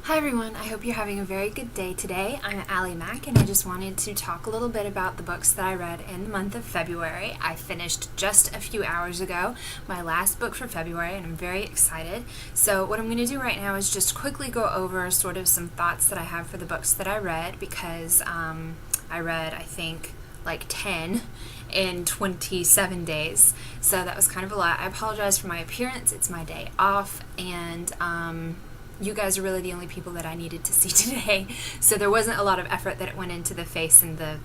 Hi everyone, I hope you're having a very good day today. I'm Allie Mack and I just wanted to talk a little bit about the books that I read in the month of February. I finished just a few hours ago my last book for February and I'm very excited. So what I'm going to do right now is just quickly go over sort of some thoughts that I have for the books that I read because I read, I think, like 10 in 27 days. So that was kind of a lot. I apologize for my appearance. It's my day off and you guys are really the only people that I needed to see today. So there wasn't a lot of effort that went into the face and the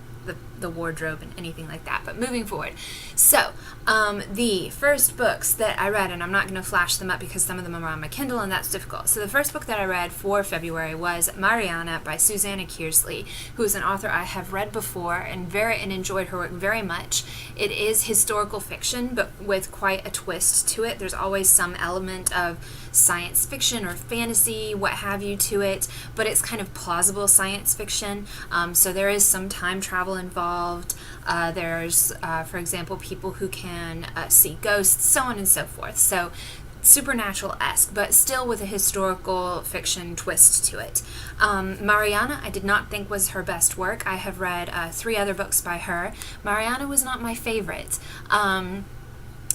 wardrobe and anything like that. But moving forward. So the first books that I read, and I'm not going to flash them up because some of them are on my Kindle and that's difficult. So the first book that I read for February was Mariana by Susanna Kearsley, who is an author I have read before and enjoyed her work very much. It is historical fiction, but with quite a twist to it. There's always some element of science fiction or fantasy, what have you, to it, but it's kind of plausible science fiction. So there is some time travel involved. There's, for example, people who can see ghosts, so on and so forth. So supernatural-esque, but still with a historical fiction twist to it. Mariana, I did not think was her best work. I have read 3 other books by her. Mariana was not my favorite.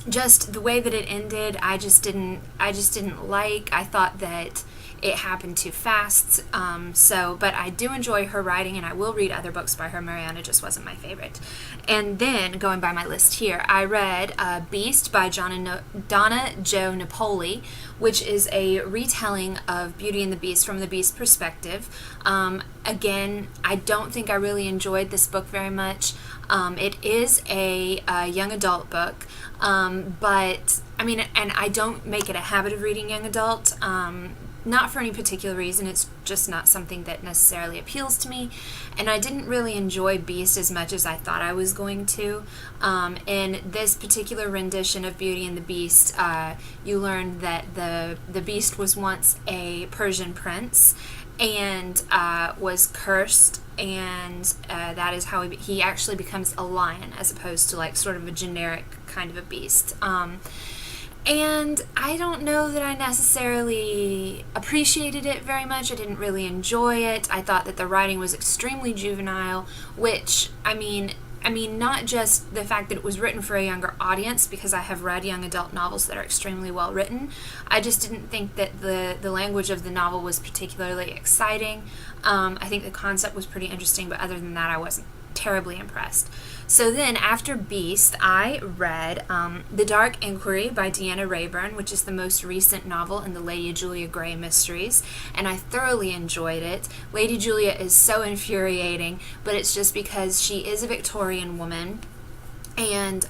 Just the way that it ended, I just didn't like. I thought that it happened too fast. But I do enjoy her writing, and I will read other books by her. Mariana just wasn't my favorite. And then, going by my list here, I read Beast by Donna Jo Napoli, which is a retelling of Beauty and the Beast from the Beast perspective. Again, I don't think I really enjoyed this book very much. It is a young adult book, but I mean, and I don't make it a habit of reading young adult. Not for any particular reason, it's just not something that necessarily appeals to me, and I didn't really enjoy Beast as much as I thought I was going to. In this particular rendition of Beauty and the Beast, you learn that the Beast was once a Persian prince and was cursed, and that is how he actually becomes a lion as opposed to like sort of a generic kind of a beast. And I don't know that I necessarily appreciated it very much. I didn't really enjoy it. I thought that the writing was extremely juvenile, which, I mean, not just the fact that it was written for a younger audience, because I have read young adult novels that are extremely well written. I just didn't think that the language of the novel was particularly exciting. I think the concept was pretty interesting, but other than that, I wasn't terribly impressed. So then, after Beast, I read The Dark Inquiry by Deanna Rayburn, which is the most recent novel in the Lady Julia Gray mysteries, and I thoroughly enjoyed it. Lady Julia is so infuriating, but it's just because she is a Victorian woman, and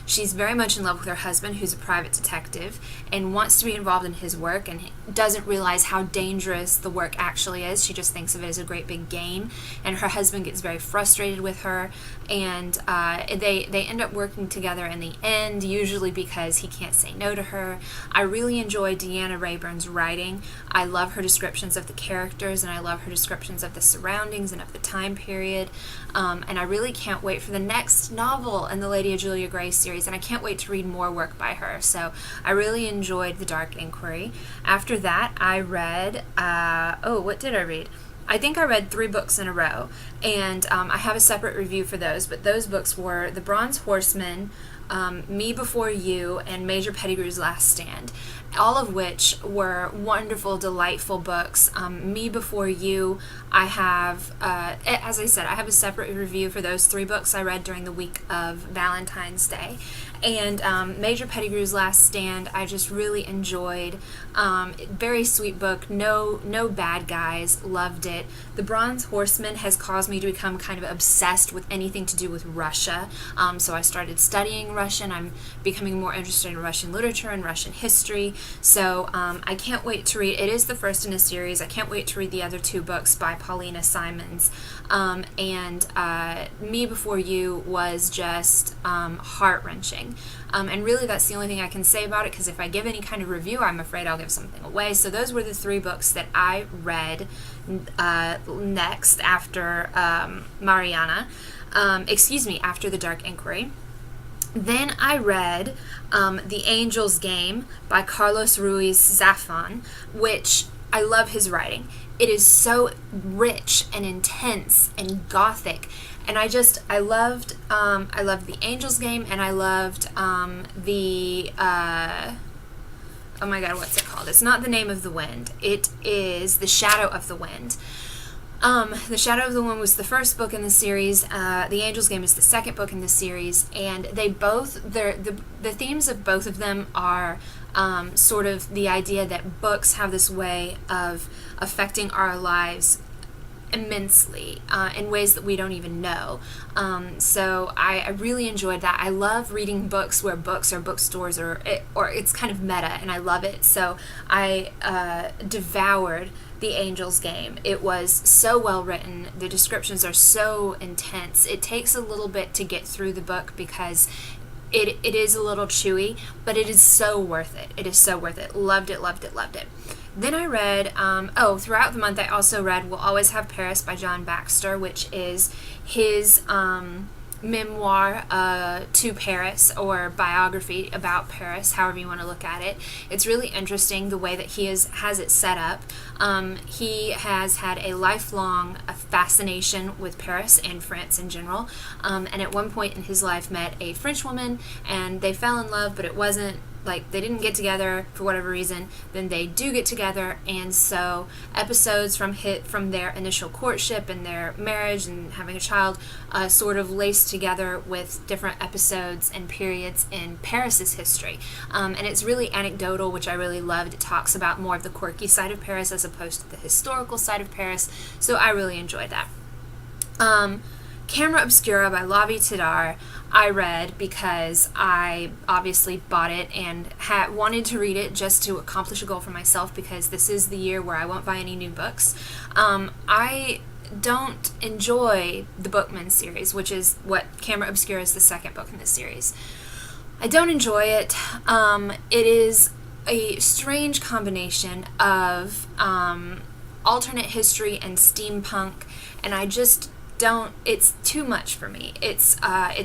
she's very much in love with her husband, who's a private detective, and wants to be involved in his work, and doesn't realize how dangerous the work actually is. She just thinks of it as a great big game, and her husband gets very frustrated with her, and they end up working together in the end, usually because he can't say no to her. I really enjoy Deanna Rayburn's writing. I love her descriptions of the characters, and I love her descriptions of the surroundings and of the time period, and I really can't wait for the next novel in the Lady Julia Gray series, and I can't wait to read more work by her. So I really enjoyed The Dark Inquiry. After that, I read, what did I read? I think I read 3 books in a row, and I have a separate review for those, but those books were The Bronze Horseman, Me Before You, and Major Pettigrew's Last Stand, all of which were wonderful, delightful books. Me Before You, I have, as I said, I have a separate review for those 3 books I read during the week of Valentine's Day. And Major Pettigrew's Last Stand, I just really enjoyed. Very sweet book, no bad guys, loved it. The Bronze Horseman has caused me to become kind of obsessed with anything to do with Russia. So I started studying Russian. I'm becoming more interested in Russian literature and Russian history. So I can't wait to read. It is the first in a series. I can't wait to read the other 2 books by Paulina Simons. And Me Before You was just heart-wrenching. And really that's the only thing I can say about it, because if I give any kind of review, I'm afraid I'll give something away. So those were the 3 books that I read next after Mariana. After The Dark Inquiry. Then I read The Angel's Game by Carlos Ruiz Zafón, which I love his writing. It is so rich and intense and gothic, and I loved The Angel's Game, and I loved oh my god, what's it called? It's not The Name of the Wind. It is The Shadow of the Wind. The Shadow of the Wind was the first book in the series. The Angel's Game is the second book in the series, and they both, the themes of both of them are sort of the idea that books have this way of affecting our lives immensely in ways that we don't even know. So I really enjoyed that. I love reading books where books are bookstores, or it's kind of meta, and I love it. So I devoured The Angel's Game. It was so well written. The descriptions are so intense. It takes a little bit to get through the book because it is a little chewy, but it is so worth it. It is so worth it. Loved it, loved it, loved it. Then I read, throughout the month I also read We'll Always Have Paris by John Baxter, which is his memoir to Paris, or biography about Paris, however you want to look at it. It's really interesting the way that he has it set up. He has had a lifelong fascination with Paris and France in general, and at one point in his life met a French woman, and they fell in love, but it wasn't like they didn't get together for whatever reason. Then they do get together, and so episodes from their initial courtship and their marriage and having a child sort of laced together with different episodes and periods in Paris's history, and it's really anecdotal, which I really loved. It talks about more of the quirky side of Paris as opposed to the historical side of Paris, so I really enjoyed that. Camera Obscura by Lavi Tidar I read because I obviously bought it and wanted to read it just to accomplish a goal for myself, because this is the year where I won't buy any new books. I don't enjoy the Bookman series, which is what Camera Obscura is, the second book in this series. I don't enjoy it. It is a strange combination of alternate history and steampunk, and I just don't, it's too much for me. It's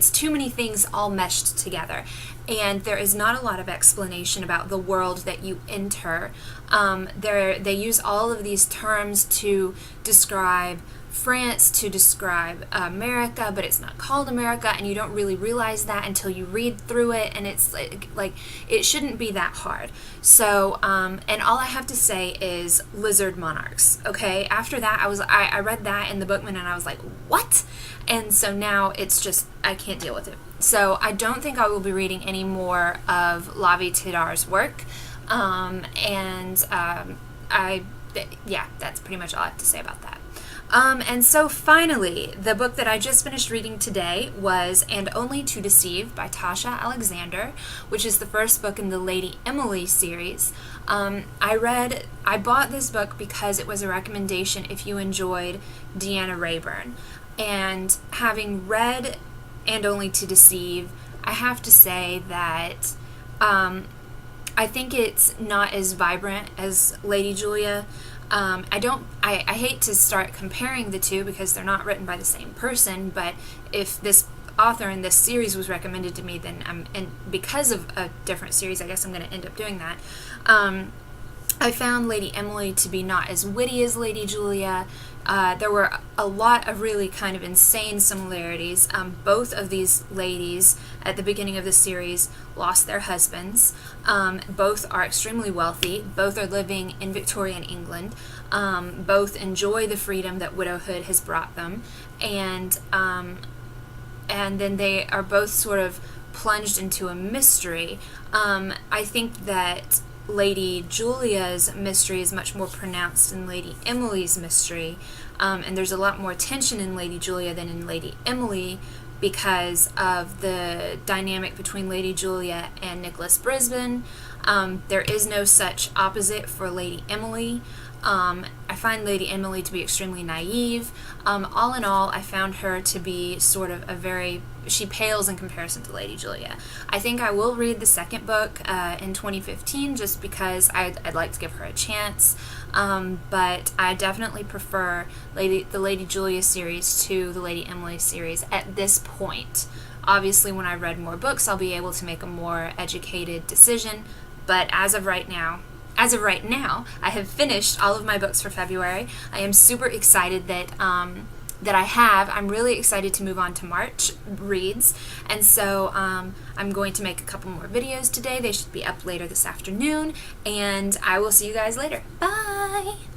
too many things all meshed together, and there is not a lot of explanation about the world that you enter. They use all of these terms to describe France, to describe America, but it's not called America, and you don't really realize that until you read through it, and it's like it shouldn't be that hard. So and all I have to say is lizard monarchs. Okay, after that I read that in the Bookman, and I was like, what? And so now it's just, I can't deal with it. So I don't think I will be reading any more of Lavi Tidar's work, yeah, that's pretty much all I have to say about that. And so finally, the book that I just finished reading today was And Only to Deceive by Tasha Alexander, which is the first book in the Lady Emily series. I bought this book because it was a recommendation if you enjoyed Deanna Rayburn. And having read And Only to Deceive, I have to say that I think it's not as vibrant as Lady Julia. I hate to start comparing the two because they're not written by the same person, but if this author in this series was recommended to me, then and because of a different series, I guess I'm going to end up doing that. I found Lady Emily to be not as witty as Lady Julia. There were a lot of really kind of insane similarities. Both of these ladies at the beginning of the series lost their husbands. Both are extremely wealthy. Both are living in Victorian England. Both enjoy the freedom that widowhood has brought them. And then they are both sort of plunged into a mystery. I think that Lady Julia's mystery is much more pronounced than Lady Emily's mystery, and there's a lot more tension in Lady Julia than in Lady Emily because of the dynamic between Lady Julia and Nicholas Brisbane. There is no such opposite for Lady Emily. I find Lady Emily to be extremely naive. All in all, I found her to be sort of she pales in comparison to Lady Julia. I think I will read the second book in 2015 just because I'd like to give her a chance. But I definitely prefer the Lady Julia series to the Lady Emily series at this point. Obviously, when I read more books, I'll be able to make a more educated decision. But as of right now, as of right now, I have finished all of my books for February. I am super excited that I'm really excited to move on to March reads, and so I'm going to make a couple more videos today. They should be up later this afternoon, and I will see you guys later. Bye!